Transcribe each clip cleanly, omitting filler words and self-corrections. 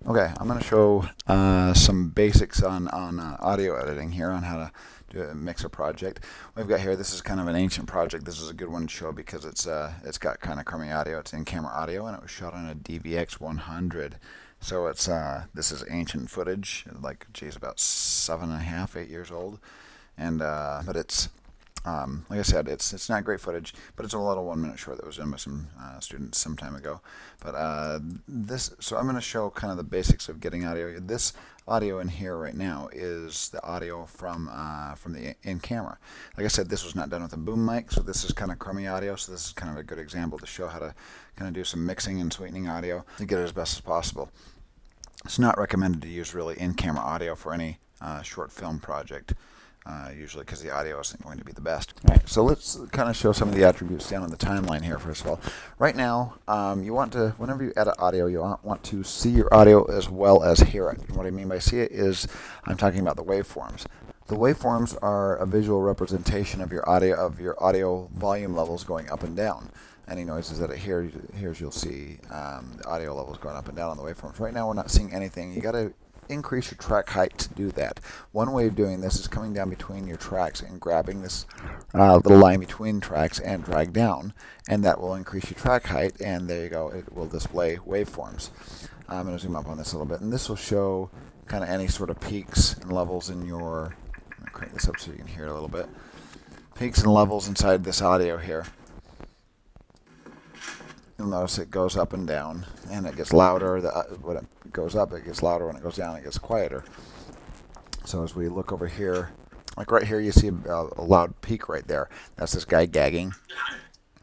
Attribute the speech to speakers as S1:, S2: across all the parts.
S1: Okay, I'm going to show some basics on audio editing here on how to do a mixer project. We've got here, this is kind of an ancient project. This is a good one to show because it's got kind of crummy audio. It's in-camera audio, and it was shot on a DVX 100. So this is ancient footage, like, geez, about 7.5, 8 years old. And but it's like I said, it's not great footage, but it's a little 1 minute short that was done by some students some time ago. But so I'm going to show kind of the basics of getting audio. This audio in here right now is the audio from the in camera. Like I said, this was not done with a boom mic, so this is kind of crummy audio. So this is kind of a good example to show how to kind of do some mixing and sweetening audio to get it as best as possible. It's not recommended to use really in-camera audio for any short film project. Usually because the audio isn't going to be the best. All right, so let's kind of show some of the attributes down on the timeline here. First of all, right now, you want to, whenever you edit audio, you want to see your audio as well as hear it. And what I mean by see it is, I'm talking about the waveforms. The waveforms are a visual representation of your audio volume levels going up and down. Any noises that it hears, you'll see the audio levels going up and down on the waveforms. Right now, we're not seeing anything. You got to increase your track height to do that. One way of doing this is coming down between your tracks and grabbing this little line between tracks and drag down, and that will increase your track height, and there you go, it will display waveforms. I'm going to zoom up on this a little bit, and this will show kind of any sort of peaks and levels in your, I'm going to crank this up so you can hear it a little bit, peaks and levels inside this audio here. You'll notice it goes up and down, and it gets louder. When it goes up, it gets louder. When it goes down, it gets quieter. So as we look over here, like right here, you see a loud peak right there. That's this guy gagging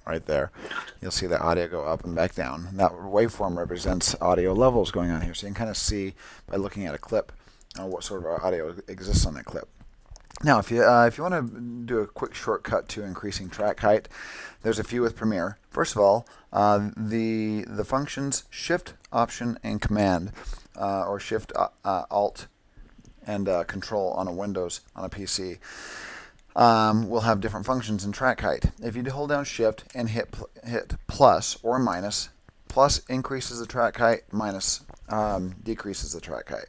S1: right there. You'll see the audio go up and back down. That waveform represents audio levels going on here. So you can kind of see by looking at a clip what sort of audio exists on that clip. Now, if you want to do a quick shortcut to increasing track height, there's a few with Premiere. First of all, the functions Shift, Option, and Command, or Shift, Alt, and Control on a Windows on a PC, will have different functions in track height. If you hold down Shift and hit plus or minus, plus increases the track height, minus decreases the track height.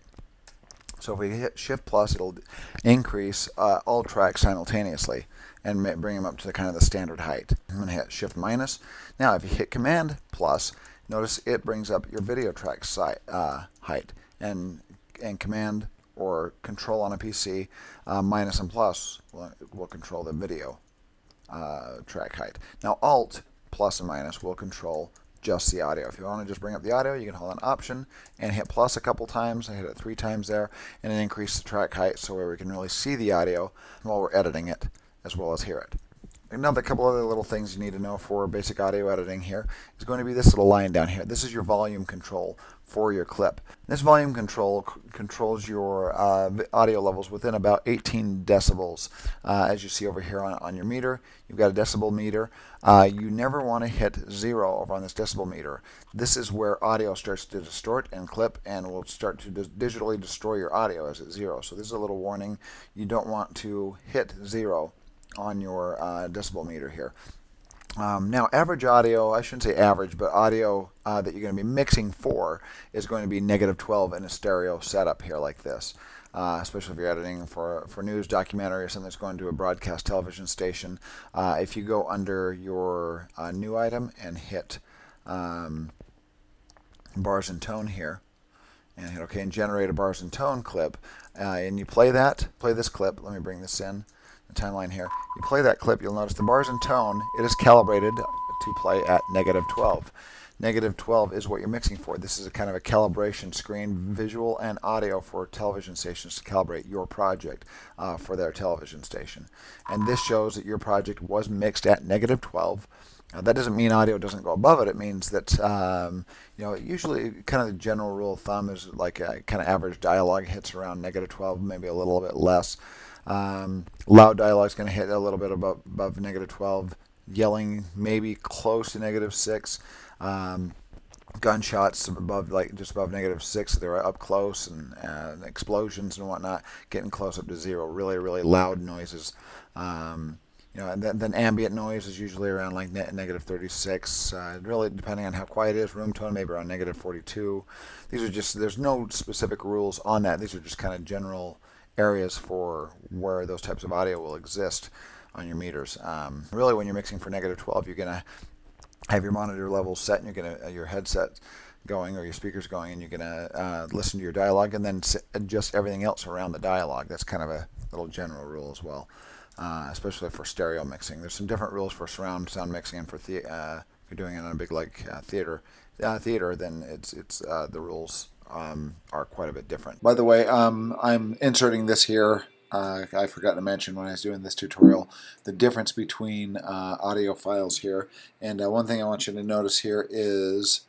S1: So if we hit Shift plus, it'll increase all tracks simultaneously and bring them up to kind of the standard height. I'm going to hit Shift minus. Now if you hit Command plus, notice it brings up your video track height. And Command or Control on a PC, minus and plus will control the video track height. Now Alt, plus and minus will control just the audio. If you want to just bring up the audio, you can hold an Option and hit plus a couple times. I hit it 3 times there, and it increases the track height so where we can really see the audio while we're editing it as well as hear it. Another couple other little things you need to know for basic audio editing here is going to be this little line down here. This is your volume control for your clip. This volume control controls your audio levels within about 18 decibels. As you see over here on your meter, you've got a decibel meter. You never want to hit 0 over on this decibel meter. This is where audio starts to distort and clip and will start to digitally destroy your audio as it's 0. So this is a little warning. You don't want to hit 0 on your decibel meter here. Now, average audio, I shouldn't say average, but audio that you're going to be mixing for is going to be -12 in a stereo setup here like this. Especially if you're editing for news, documentary, or something that's going to a broadcast television station. If you go under your new item and hit bars and tone here, and hit OK and generate a bars and tone clip, and you play this clip, let me bring this in, the timeline here. You play that clip, you'll notice the bars and tone, it is calibrated to play at -12. -12 is what you're mixing for. This is a kind of a calibration screen, visual and audio for television stations to calibrate your project for their television station. And this shows that your project was mixed at -12. That doesn't mean audio doesn't go above it. It means that usually kind of the general rule of thumb is like kind of average dialogue hits around -12, maybe a little bit less. Loud dialogue is going to hit a little bit above -12. Yelling maybe close to -6. Gunshots above, like just above -6. They're up close, and explosions and whatnot getting close up to 0. Really, really loud noises. And then ambient noise is usually around like negative 36. Really, depending on how quiet it is, room tone maybe around negative 42. These are just, there's no specific rules on that. These are just kind of general areas for where those types of audio will exist on your meters. Really, when you're mixing for negative 12, you're gonna have your monitor levels set, and you're gonna your headset going or your speakers going, and you're gonna listen to your dialogue, and then adjust everything else around the dialogue. That's kind of a little general rule as well. Especially for stereo mixing. There's some different rules for surround sound mixing, and for if you're doing it on a big theater, then it's the rules are quite a bit different. By the way, I'm inserting this here. I forgot to mention when I was doing this tutorial the difference between audio files here. And one thing I want you to notice here is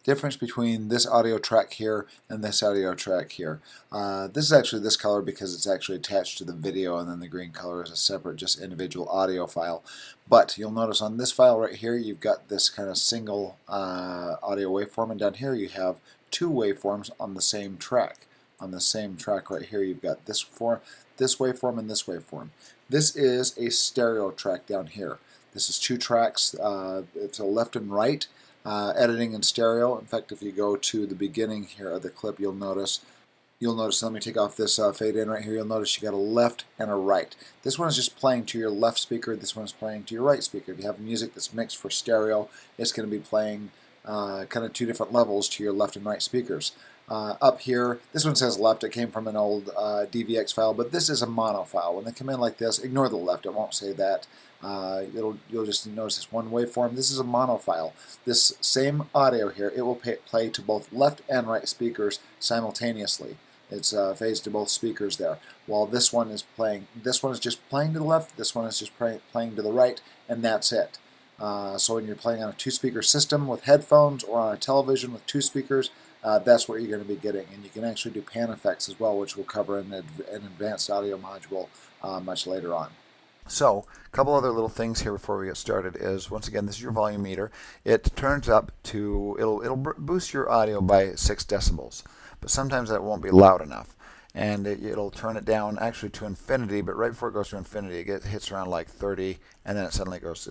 S1: difference between this audio track here and this audio track here. This is actually this color because it's actually attached to the video, and then the green color is a separate, just individual audio file. But you'll notice on this file right here, you've got this kind of single audio waveform, and down here you have two waveforms on the same track. On the same track right here, you've got this waveform and this waveform. This is a stereo track down here. This is two tracks. It's a left and right. Editing in stereo. In fact, if you go to the beginning here of the clip, you'll notice, let me take off this fade in right here, you'll notice you got a left and a right. This one is just playing to your left speaker, this one is playing to your right speaker. If you have music that's mixed for stereo, it's going to be playing kind of two different levels to your left and right speakers. Up here, this one says left. It came from an old DVX file, but this is a mono file. When they come in like this, ignore the left. It won't say that. You'll just notice this one waveform. This is a mono file. This same audio here, it will play to both left and right speakers simultaneously. It's phased to both speakers there. While this one is just playing to the left. This one is just playing to the right, and that's it. So when you're playing on a two-speaker system with headphones or on a television with two speakers, that's what you're going to be getting. And you can actually do pan effects as well, which we'll cover in an advanced audio module much later on. So, a couple other little things here before we get started is, once again, this is your volume meter. It turns up to, it'll boost your audio by 6 decibels, but sometimes that won't be loud enough. And it'll turn it down actually to infinity, but right before it goes to infinity, it hits around like 30, and then it suddenly goes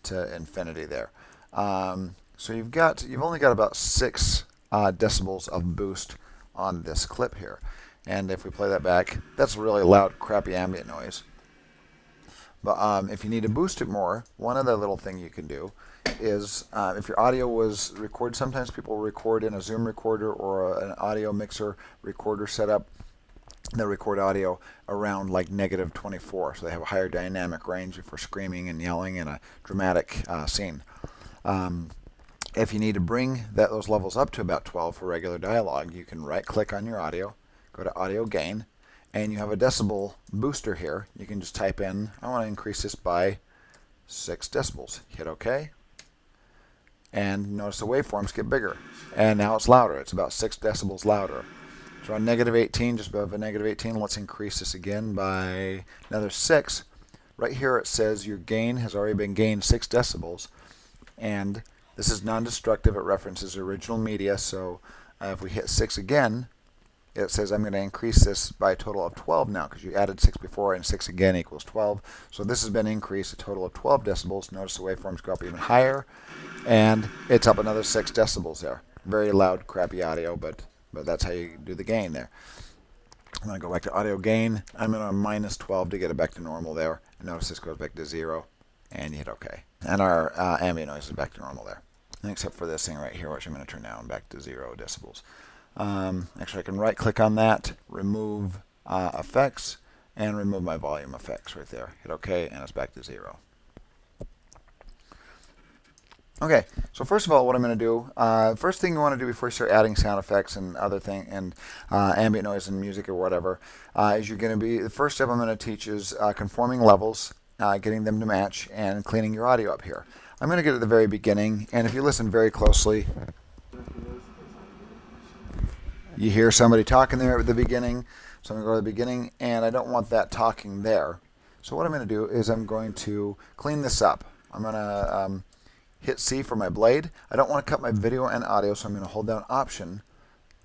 S1: to infinity there. So you've only got about 6 decibels of boost on this clip here. And if we play that back, that's really loud, crappy ambient noise. But if you need to boost it more, one other little thing you can do is if your audio was recorded, sometimes people record in a Zoom recorder or an audio mixer recorder setup. They record audio around like negative 24, so they have a higher dynamic range for screaming and yelling in a dramatic scene. If you need to bring those levels up to about 12 for regular dialogue, you can right-click on your audio, go to Audio Gain, and you have a decibel booster here. You can just type in, I want to increase this by 6 decibels. Hit OK. And notice the waveforms get bigger. And now it's louder. It's about 6 decibels louder. So on negative 18, just above a negative 18, let's increase this again by another 6. Right here it says your gain has already been gained 6 decibels. And this is non-destructive. It references original media. So if we hit 6 again, it says I'm going to increase this by a total of 12 now, because you added 6 before, and 6 again equals 12. So this has been increased a total of 12 decibels. Notice the waveforms go up even higher, and it's up another 6 decibels there. Very loud, crappy audio, but that's how you do the gain there. I'm going to go back to audio gain. I'm going to minus 12 to get it back to normal there. And notice this goes back to 0, and you hit OK. And our ambient noise is back to normal there. Except for this thing right here, which I'm going to turn down back to 0 decibels. Actually, I can right-click on that, remove effects, and remove my volume effects right there. Hit OK, and it's back to 0. Okay, so first of all, what I'm going to do, first thing you want to do before you start adding sound effects and other thing, and ambient noise and music or whatever, is you're going to be, the first step I'm going to teach is conforming levels, getting them to match, and cleaning your audio up here. I'm going to get at the very beginning, and if you listen very closely, you hear somebody talking there at the beginning, so I'm going to go to the beginning, and I don't want that talking there. So what I'm going to do is I'm going to clean this up. I'm going to hit C for my blade. I don't want to cut my video and audio, so I'm going to hold down Option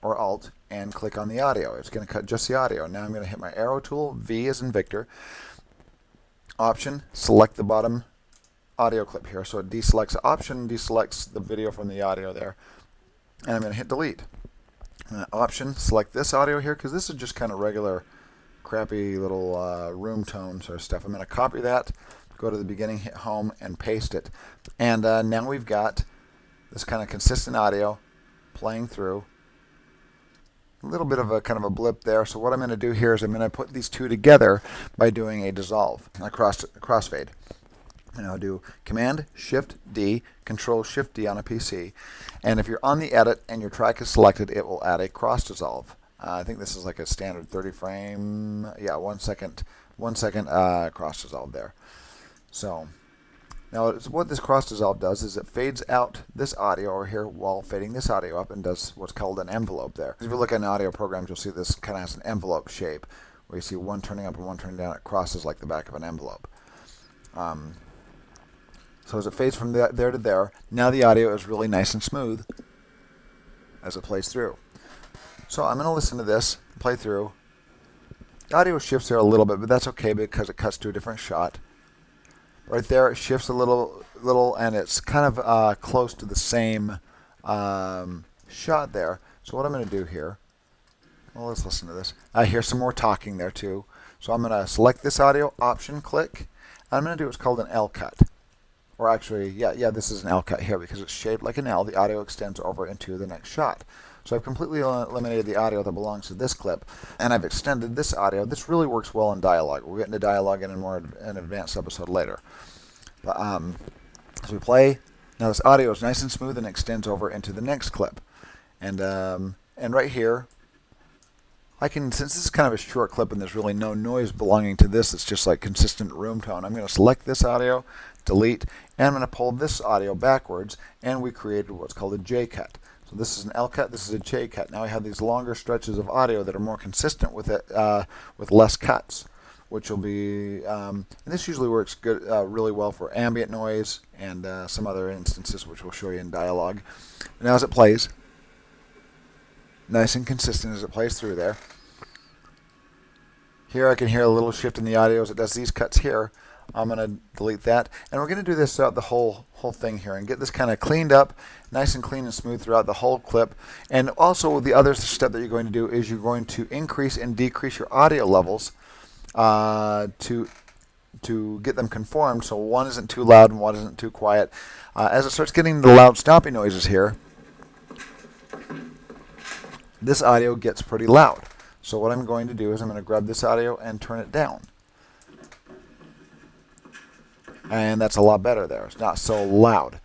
S1: or Alt and click on the audio. It's going to cut just the audio. Now I'm going to hit my arrow tool, V as in Victor. Option, select the bottom audio clip here. So it deselects Option, deselects the video from the audio there. And I'm going to hit delete. Option, select this audio here, because this is just kind of regular crappy little room tone sort of stuff. I'm going to copy that, go to the beginning, hit home, and paste it. And now we've got this kind of consistent audio playing through. A little bit of a kind of a blip there. So what I'm going to do here is I'm going to put these two together by doing a dissolve, a crossfade. And I'll do Command Shift D, Control Shift D on a PC. And if you're on the edit and your track is selected, it will add a cross dissolve. I think this is like a standard 30 frame, yeah, 1 second cross dissolve there. So now what this cross dissolve does is it fades out this audio over here while fading this audio up and does what's called an envelope there. If you look at an audio programs, you'll see this kind of has an envelope shape where you see one turning up and one turning down. It crosses like the back of an envelope. So as it fades from there to there, now the audio is really nice and smooth as it plays through. So I'm going to listen to this, play through. The audio shifts there a little bit, but that's okay because it cuts to a different shot. Right there, it shifts a little, and it's kind of close to the same shot there. So what I'm going to do here, well, let's listen to this. I hear some more talking there too. So I'm going to select this audio, Option, click. And I'm going to do what's called an L cut. Or actually, yeah, this is an L cut here because it's shaped like an L. The audio extends over into the next shot. So I've completely eliminated the audio that belongs to this clip, and I've extended this audio. This really works well in dialogue. We'll get into dialogue in an advanced episode later. But as we play, now this audio is nice and smooth and extends over into the next clip. And right here, since this is kind of a short clip and there's really no noise belonging to this, it's just like consistent room tone, I'm going to select this audio, delete, and I'm going to pull this audio backwards, and we created what's called a J cut. So this is an L cut, this is a J cut. Now I have these longer stretches of audio that are more consistent with it, with less cuts, which will be, and this usually works good, really well for ambient noise and some other instances, which we'll show you in dialogue. Now as it plays, nice and consistent as it plays through there. Here I can hear a little shift in the audio as it does these cuts here. I'm going to delete that, and we're going to do this throughout the whole thing here and get this kind of cleaned up, nice and clean and smooth throughout the whole clip. And also the other step that you're going to do is you're going to increase and decrease your audio levels to get them conformed so one isn't too loud and one isn't too quiet. As it starts getting the loud stomping noises here, this audio gets pretty loud. So what I'm going to do is I'm going to grab this audio and turn it down. And that's a lot better there. It's not so loud.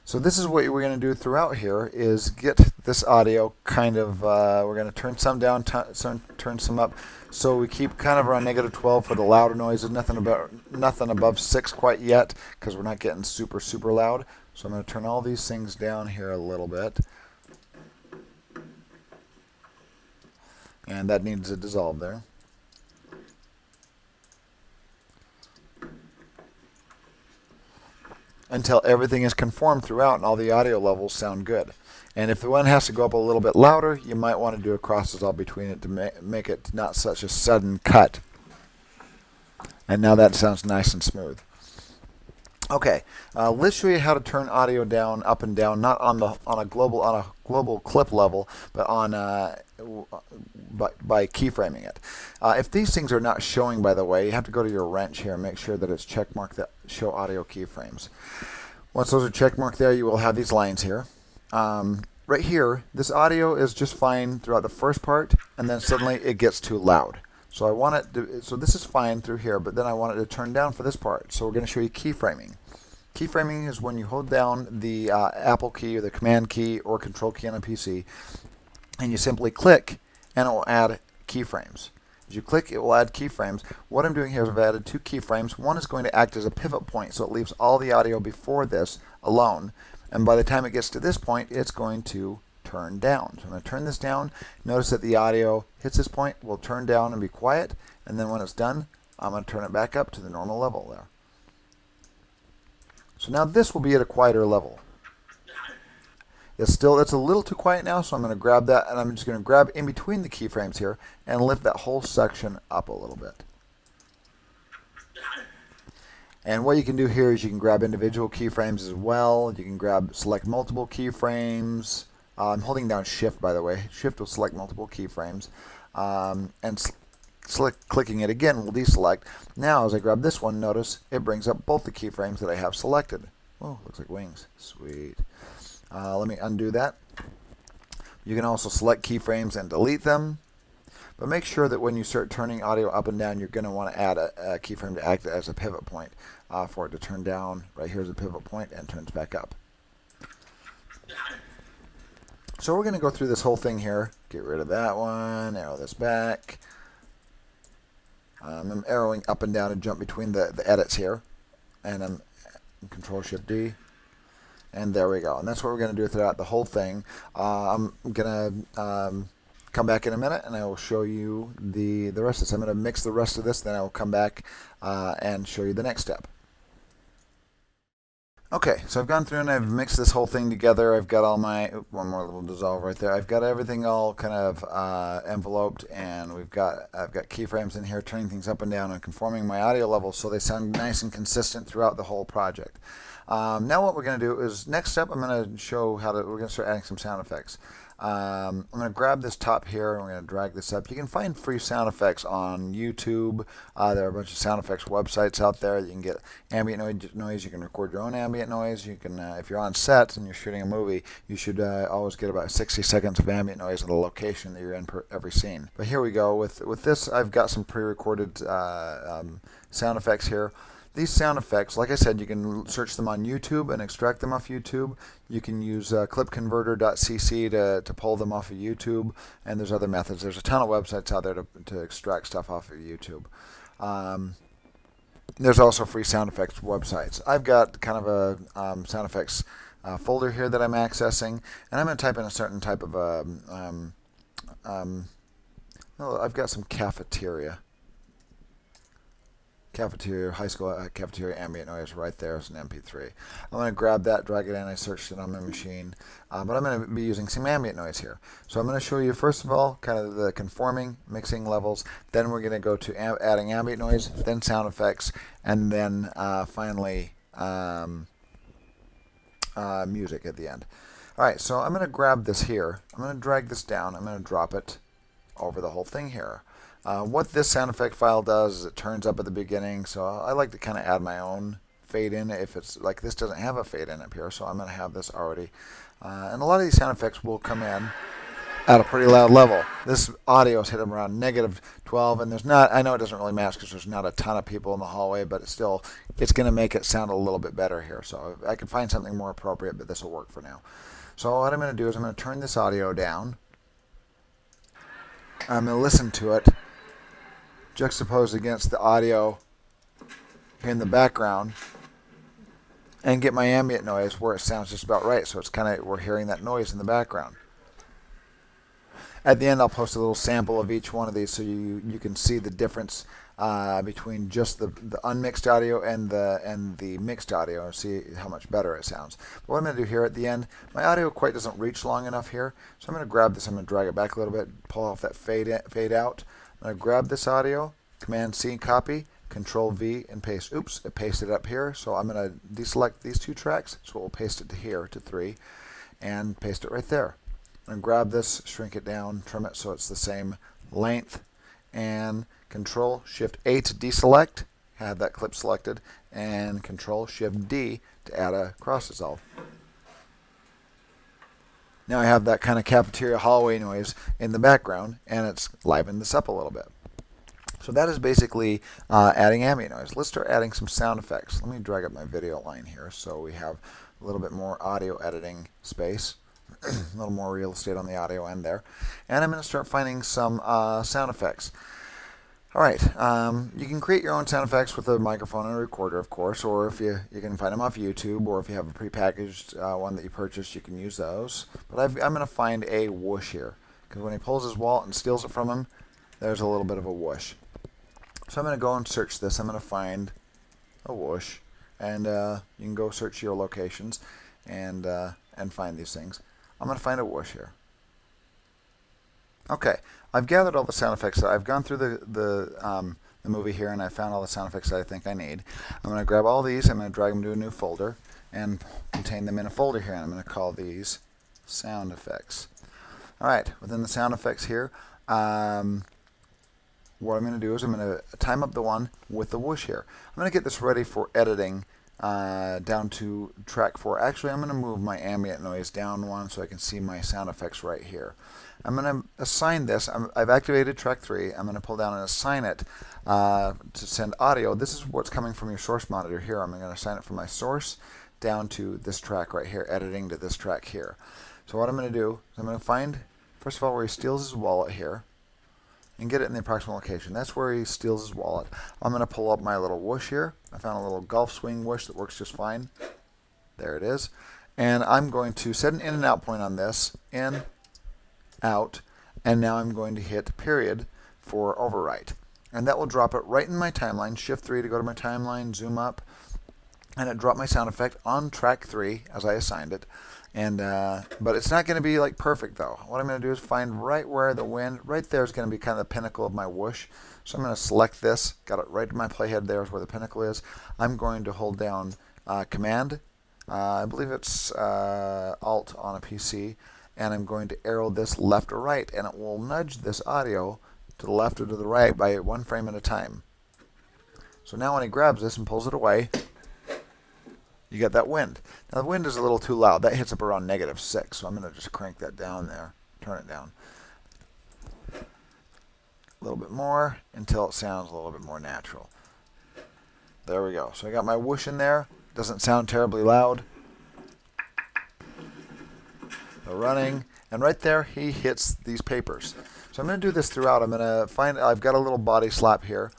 S1: So this is what we're going to do throughout here is get this audio kind of, we're going to turn some down, turn some up. So we keep kind of around -12 for the louder noises, nothing above 6 quite yet because we're not getting super, super loud. So I'm going to turn all these things down here a little bit. And that needs a dissolve there. Until everything is conformed throughout and all the audio levels sound good. And if the one has to go up a little bit louder, you might want to do a cross dissolve between it to make it not such a sudden cut. And now that sounds nice and smooth. Okay, let's show you how to turn audio down, up and down, not on a global clip level, but on by keyframing it. If these things are not showing, by the way, you have to go to your wrench here and make sure that it's checkmarked that show audio keyframes. Once those are checkmarked there, you will have these lines here. Right here, this audio is just fine throughout the first part, and then suddenly it gets too loud. So I want it to, so this is fine through here, but then I want it to turn down for this part. So we're going to show you keyframing. Keyframing is when you hold down the Apple key or the Command key or Control key on a PC, and you simply click, and it will add keyframes. As you click, it will add keyframes. What I'm doing here is I've added 2 keyframes. One is going to act as a pivot point, so it leaves all the audio before this alone. And by the time it gets to this point, it's going to turn down. So I'm going to turn this down. Notice that the audio hits this point, will turn down and be quiet, and then when it's done, I'm going to turn it back up to the normal level there. So now this will be at a quieter level. It's a little too quiet now, so I'm going to grab that, and I'm just going to grab in between the keyframes here and lift that whole section up a little bit. And what you can do here is you can grab individual keyframes as well. You can select multiple keyframes. I'm holding down Shift, by the way. Shift will select multiple keyframes. Clicking it again will deselect. Now, as I grab this one, notice it brings up both the keyframes that I have selected. Oh, looks like wings. Sweet. Let me undo that. You can also select keyframes and delete them. But make sure that when you start turning audio up and down, you're going to want to add a keyframe to act as a pivot point for it to turn down. Right here's a pivot point and turns back up. So we're going to go through this whole thing here. Get rid of that one, arrow this back. I'm arrowing up and down and jump between the edits here. And I'm Control-Shift-D. And there we go. And that's what we're going to do throughout the whole thing. I'm going to come back in a minute and I will show you the rest of this. I'm going to mix the rest of this, then I will come back and show you the next step. Okay, so I've gone through and I've mixed this whole thing together. I've got all my, one more little dissolve right there. I've got everything all kind of enveloped, and I've got keyframes in here, turning things up and down and conforming my audio levels so they sound nice and consistent throughout the whole project. Now what we're going to do is, next step, I'm going to show we're going to start adding some sound effects. I'm going to grab this top here and we're going to drag this up. You can find free sound effects on YouTube. There are a bunch of sound effects websites out there. You can get ambient noise. You can record your own ambient noise. You can, if you're on set and you're shooting a movie, you should always get about 60 seconds of ambient noise of the location that you're in per every scene. But here we go. With this, I've got some pre-recorded sound effects here. These sound effects, like I said, you can search them on YouTube and extract them off YouTube. You can use clipconverter.cc to pull them off of YouTube, and there's other methods. There's a ton of websites out there to extract stuff off of YouTube. There's also free sound effects websites. I've got kind of a sound effects folder here that I'm accessing, and I'm going to type in a certain type of I've got some cafeteria, high school cafeteria ambient noise right there as an MP3. I'm going to grab that, drag it in. I searched it on my machine, but I'm going to be using some ambient noise here. So I'm going to show you, first of all, kind of the conforming mixing levels. Then we're going to go to adding ambient noise, then sound effects, and then finally music at the end. All right, so I'm going to grab this here. I'm going to drag this down. I'm going to drop it over the whole thing here. What this sound effect file does is it turns up at the beginning, so I like to kind of add my own fade in if it's like this doesn't have a fade in up here, so I'm going to have this already. And a lot of these sound effects will come in at a pretty loud level. This audio is hitting around -12, and there's not, I know it doesn't really match because there's not a ton of people in the hallway, but it's going to make it sound a little bit better here. So I could find something more appropriate, but this will work for now. So what I'm going to do is I'm going to turn this audio down. I'm going to listen to it juxtaposed against the audio in the background and get my ambient noise where it sounds just about right. So it's kind of, we're hearing that noise in the background. At the end, I'll post a little sample of each one of these so you can see the difference between just the unmixed audio and the mixed audio, and see how much better it sounds. But what I'm going to do here at the end, my audio quite doesn't reach long enough here, so I'm going to grab this, I'm going to drag it back a little bit, pull off that fade out. I'm going to grab this audio, Command-C, copy, Control-V, and paste. Oops, it pasted up here, so I'm going to deselect these two tracks, so we'll paste it to here, to 3, and paste it right there. I'm going to grab this, shrink it down, trim it so it's the same length, and Control-Shift-A to deselect, have that clip selected, and Control-Shift-D to add a cross dissolve. Now I have that kind of cafeteria hallway noise in the background, and it's livened this up a little bit. So that is basically adding ambient noise. Let's start adding some sound effects. Let me drag up my video line here so we have a little bit more audio editing space, a little more real estate on the audio end there. And I'm going to start finding some sound effects. All right, you can create your own sound effects with a microphone and a recorder, of course, or if you can find them off YouTube, or if you have a prepackaged one that you purchased, you can use those. But I'm going to find a whoosh here, because when he pulls his wallet and steals it from him, there's a little bit of a whoosh. So I'm going to go and search this. I'm going to find a whoosh, and you can go search your locations and find these things. I'm going to find a whoosh here. Okay, I've gathered all the sound effects. I've gone through the the movie here, and I found all the sound effects that I think I need. I'm going to grab all these, I'm going to drag them to a new folder and contain them in a folder here, and I'm going to call these sound effects. Alright, within the sound effects here, what I'm going to do is I'm going to time up the one with the whoosh here. I'm going to get this ready for editing down to track 4. Actually, I'm going to move my ambient noise down one so I can see my sound effects right here. I'm going to assign this. I've activated track 3. I'm going to pull down and assign it to send audio. This is what's coming from your source monitor here. I'm going to assign it from my source down to this track right here, editing to this track here. So what I'm going to do is I'm going to find, first of all, where he steals his wallet here and get it in the approximate location. That's where he steals his wallet. I'm going to pull up my little whoosh here. I found a little golf swing whoosh that works just fine. There it is. And I'm going to set an in and out point on this. In, out, and now I'm going to hit period for overwrite. And that will drop it right in my timeline. Shift 3 to go to my timeline, zoom up, and it dropped my sound effect on track 3 as I assigned it. And but it's not going to be like perfect though. What I'm going to do is find right where the wind, right there is going to be kind of the pinnacle of my whoosh. So I'm going to select this, got it right in my playhead there is where the pinnacle is. I'm going to hold down Command, I believe it's Alt on a PC, and I'm going to arrow this left or right, and it will nudge this audio to the left or to the right by 1 frame at a time. So now when he grabs this and pulls it away, you get that wind. Now the wind is a little too loud. That hits up around -6, so I'm going to just crank that down there, turn it down a little bit more until it sounds a little bit more natural. There we go. So I got my whoosh in there. Doesn't sound terribly loud. They're running, and right there he hits these papers. So I'm going to do this throughout. I'm going to find, I've got a little body slap here.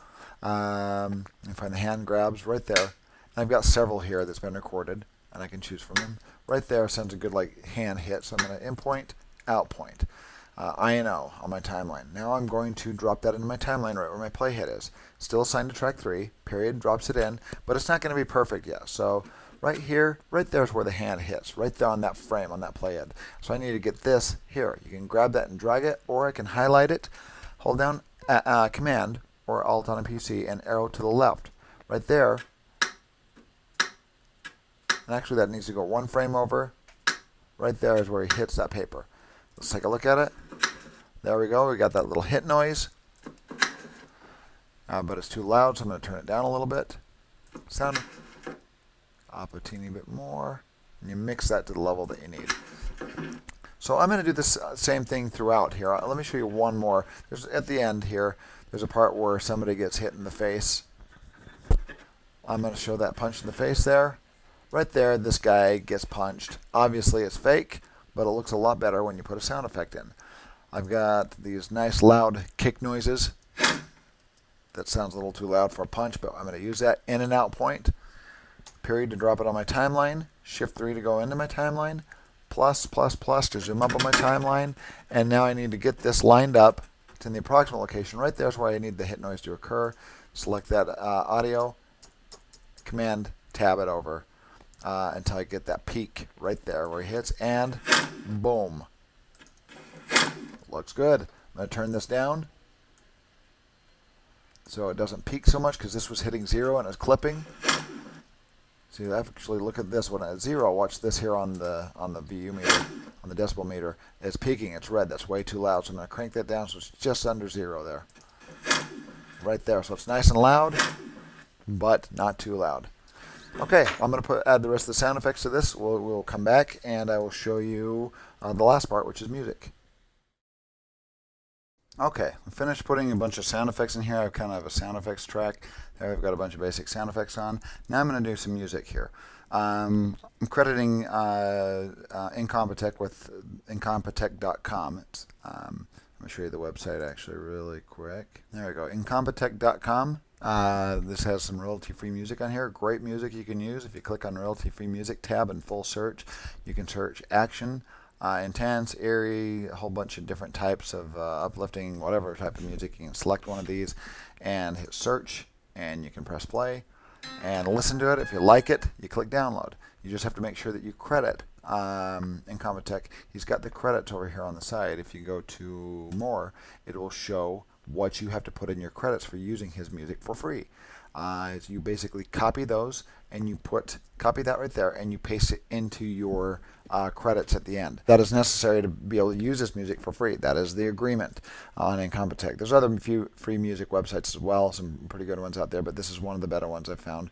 S1: And find the hand grabs right there. I've got several here that's been recorded, and I can choose from them. Right there sends a good like hand hit, so I'm going to in point, out point, INO on my timeline. Now I'm going to drop that into my timeline right where my playhead is. Still assigned to track 3, period, drops it in, but it's not going to be perfect yet. So right here, right there is where the hand hits, right there on that frame, on that playhead. So I need to get this here. You can grab that and drag it, or I can highlight it, hold down Command or Alt on a PC, and arrow to the left. Right there. And actually that needs to go 1 frame over. Right there is where he hits that paper. Let's take a look at it. There we go. We got that little hit noise. But it's too loud, so I'm going to turn it down a little bit. Sound up a teeny bit more. And you mix that to the level that you need. So I'm going to do this same thing throughout here. Let me show you one more. At the end here, there's a part where somebody gets hit in the face. I'm going to show that punch in the face there. Right there, this guy gets punched. Obviously, it's fake, but it looks a lot better when you put a sound effect in. I've got these nice loud kick noises. That sounds a little too loud for a punch, but I'm going to use that in and out point. Period to drop it on my timeline. Shift 3 to go into my timeline. Plus to zoom up on my timeline. And now I need to get this lined up. It's in the approximate location. Right there is where I need the hit noise to occur. Select that audio. Command, tab it over. Until I get that peak right there where he hits, and boom. Looks good. I'm going to turn this down so it doesn't peak so much, because this was hitting 0 and it was clipping. See, actually look at this one at 0. Watch this here on the VU meter, on the decibel meter. It's peaking. It's red. That's way too loud. So I'm going to crank that down so it's just under 0 there. Right there. So it's nice and loud, but not too loud. Okay, I'm going to add the rest of the sound effects to this. We'll come back and I will show you the last part, which is music. Okay, I finished putting a bunch of sound effects in here. I kind of have a sound effects track. There I've got a bunch of basic sound effects on. Now I'm going to do some music here. I'm crediting Incompetech with Incompetech.com. I'm going to show you the website actually really quick. There we go, Incompetech.com. This has some royalty-free music on here. Great music you can use. If you click on royalty-free music tab and full search, you can search action, intense, eerie, a whole bunch of different types of uplifting, whatever type of music. You can select one of these and hit search, and you can press play and listen to it. If you like it, you click download. You just have to make sure that you credit Incompetech. He's got the credits over here on the side. If you go to more, it will show what you have to put in your credits for using his music for free. You basically copy those and you copy that right there and you paste it into your credits at the end. That is necessary to be able to use this music for free. That is the agreement on Incompetech. There's other few free music websites as well, some pretty good ones out there, but this is one of the better ones I've found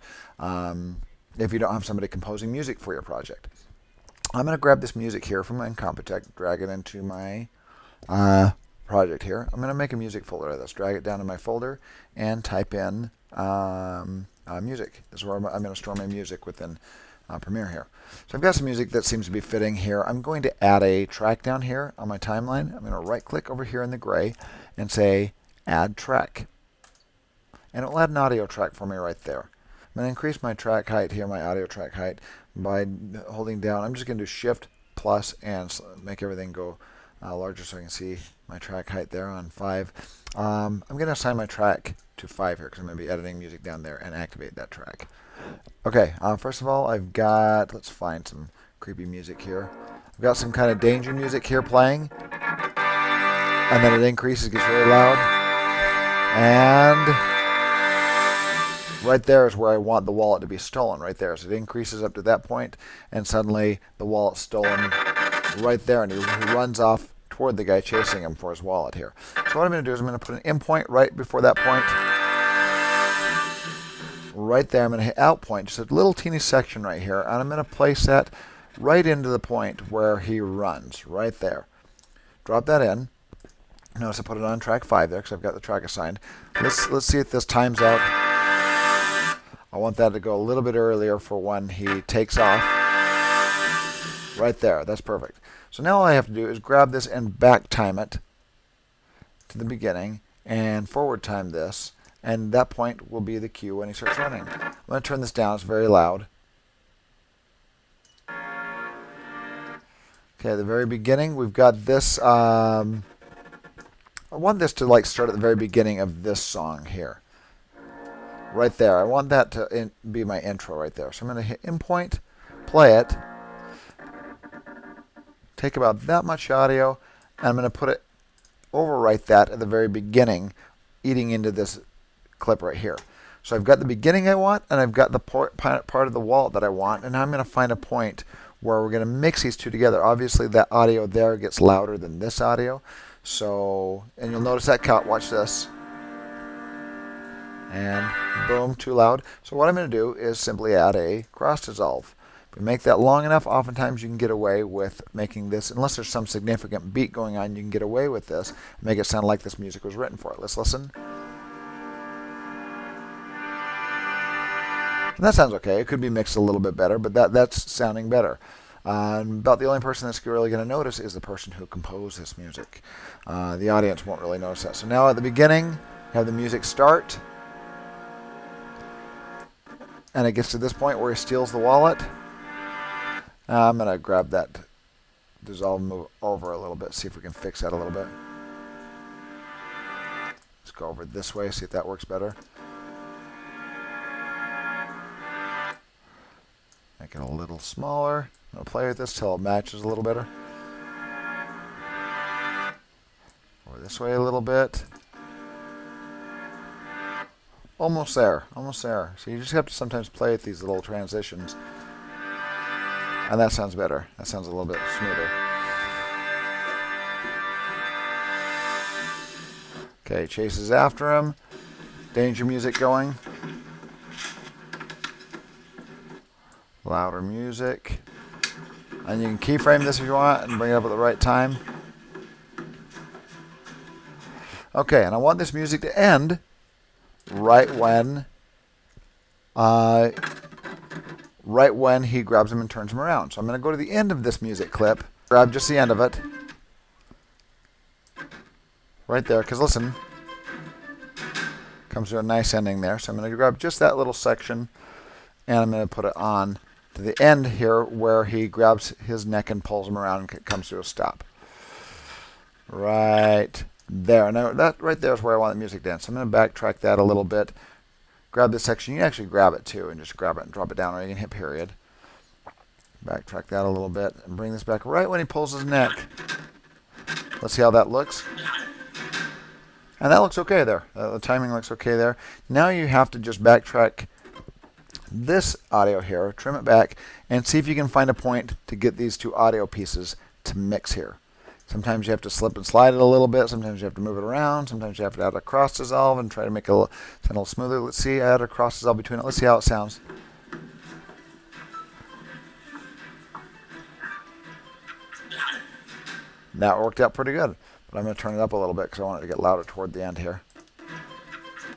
S1: if you don't have somebody composing music for your project. I'm going to grab this music here from Incompetech, drag it into my project here. I'm going to make a music folder of this, drag it down in my folder, and type in music. This is where I'm going to store my music within Premiere here. So I've got some music that seems to be fitting here. I'm going to add a track down here on my timeline. I'm going to right click over here in the gray and say add track. And it will add an audio track for me right there. I'm going to increase my track height here, my audio track height, by holding down. I'm just going to do Shift plus and make everything go larger so I can see my track height there on 5. I'm going to assign my track to 5 here because I'm going to be editing music down there and activate that track. Okay, first of all, let's find some creepy music here. I've got some kind of danger music here playing, and then it increases, gets really loud, and right there is where I want the wallet to be stolen, right there. So it increases up to that point, and suddenly the wallet's stolen right there, and he runs off toward the guy chasing him for his wallet here. So what I'm going to do is I'm going to put an in point right before that point. Right there, I'm going to hit out point, just a little teeny section right here, and I'm going to place that right into the point where he runs, right there. Drop that in. Notice I put it on track 5 there because I've got the track assigned. Let's see if this times out. I want that to go a little bit earlier for when he takes off. Right there, that's perfect. So now all I have to do is grab this and back time it to the beginning and forward time this. And that point will be the cue when he starts running. I'm going to turn this down. It's very loud. Okay, at the very beginning, we've got this. I want this to start at the very beginning of this song here. Right there. I want that to be my intro right there. So I'm going to hit in point, play it, take about that much audio, and I'm going to put it, overwrite that at the very beginning, eating into this clip right here. So I've got the beginning I want, and I've got the part of the wallet that I want, and I'm going to find a point where we're going to mix these two together. Obviously, that audio there gets louder than this audio. So, and you'll notice that cut. Watch this. And boom, too loud. So what I'm going to do is simply add a cross dissolve. If we make that long enough, oftentimes you can get away with making this, unless there's some significant beat going on, you can get away with this, make it sound like this music was written for it. Let's listen. And that sounds okay. It could be mixed a little bit better, but that's sounding better. About the only person that's really going to notice is the person who composed this music. The audience won't really notice that. So now at the beginning, have the music start. And it gets to this point where he steals the wallet. I'm going to grab that dissolve and move over a little bit, see if we can fix that a little bit. Let's go over this way, see if that works better. Make it a little smaller. I'm going to play with this till it matches a little better. Over this way a little bit. Almost there, almost there. So you just have to sometimes play with these little transitions. And that sounds better. That sounds a little bit smoother. Okay, chases after him. Danger music going. Louder music. And you can keyframe this if you want and bring it up at the right time. Okay, and I want this music to end right when he grabs him and turns him around. So I'm going to go to the end of this music clip, grab just the end of it, right there, because listen, comes to a nice ending there. So I'm going to grab just that little section, and I'm going to put it on to the end here where he grabs his neck and pulls him around and it comes to a stop. Right there. Now that right there is where I want the music to end. So I'm going to backtrack that a little bit. Grab this section. You can actually grab it too and just grab it and drop it down, or you can hit period. Backtrack that a little bit and bring this back right when he pulls his neck. Let's see how that looks. And that looks okay there. The timing looks okay there. Now you have to just backtrack this audio here, trim it back, and see if you can find a point to get these two audio pieces to mix here. Sometimes you have to slip and slide it a little bit. Sometimes you have to move it around. Sometimes you have to add a cross dissolve and try to make it sound a little smoother. Let's see, add a cross dissolve between it. Let's see how it sounds. That worked out pretty good, but I'm going to turn it up a little bit because I want it to get louder toward the end here.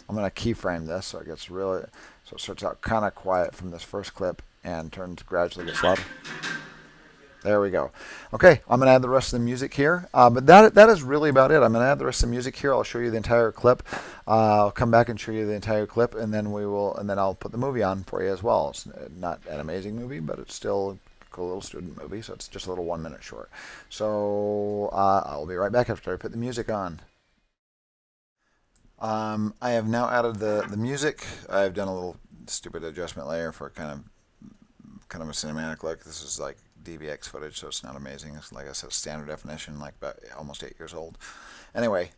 S1: I'm going to keyframe this so it gets really, so it starts out kind of quiet from this first clip and gradually gets louder. There we go. Okay, I'm going to add the rest of the music here, but that is really about it. I'm going to add the rest of the music here. I'll show you the entire clip. I'll come back and show you the entire clip, and then I'll put the movie on for you as well. It's not an amazing movie, but it's still a little student movie, so it's just a little 1 minute short. So I'll be right back after I put the music on. I have now added the music. I've done a little stupid adjustment layer for kind of a cinematic look. This is like DVX footage, so it's not amazing. It's, like I said, standard definition, like about almost 8 years old. Anyway,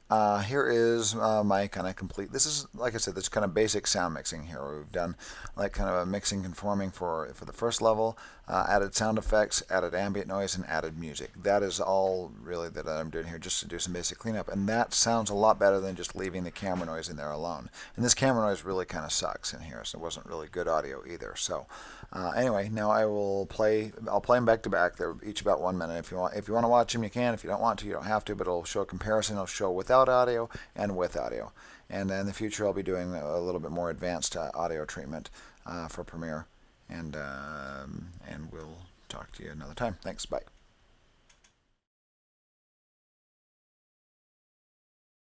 S1: here is my kind of complete. This is, like I said, this kind of basic sound mixing here. We've done like kind of a mixing conforming for the first level, added sound effects, added ambient noise, and added music. That is all really that I'm doing here, just to do some basic cleanup. And that sounds a lot better than just leaving the camera noise in there alone. And this camera noise really kind of sucks in here, so it wasn't really good audio either. So anyway, now I'll play them back to back. They're each about 1 minute. If you want to watch them, you can. If you don't want to, you don't have to. But it'll show a comparison. It'll show without audio and with audio. And in the future, I'll be doing a little bit more advanced audio treatment for Premiere. And we'll talk to you another time. Thanks. Bye.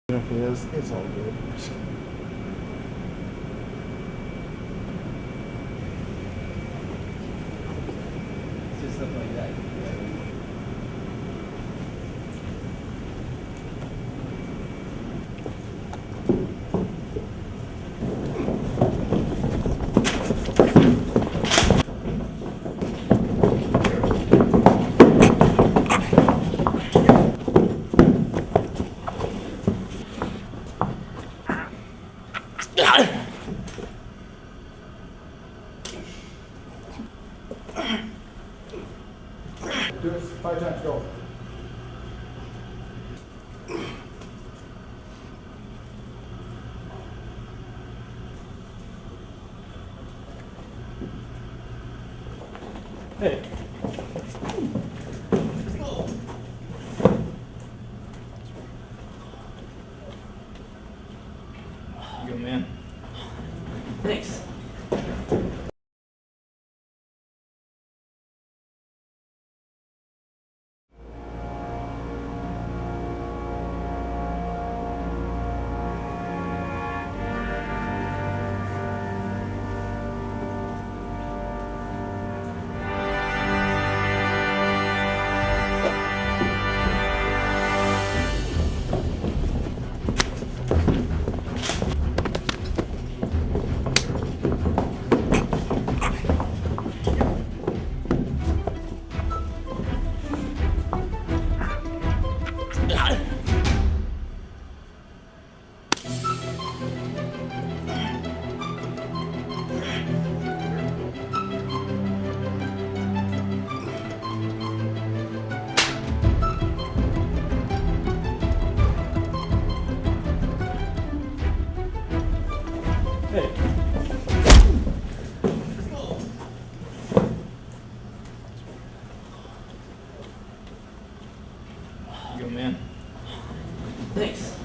S2: If it is, it's all good.
S3: Just stuff like that.
S1: Do it 5 times, go.
S2: Hey.
S3: You go, man. Thanks.
S2: Hey.
S3: You go, man. Thanks.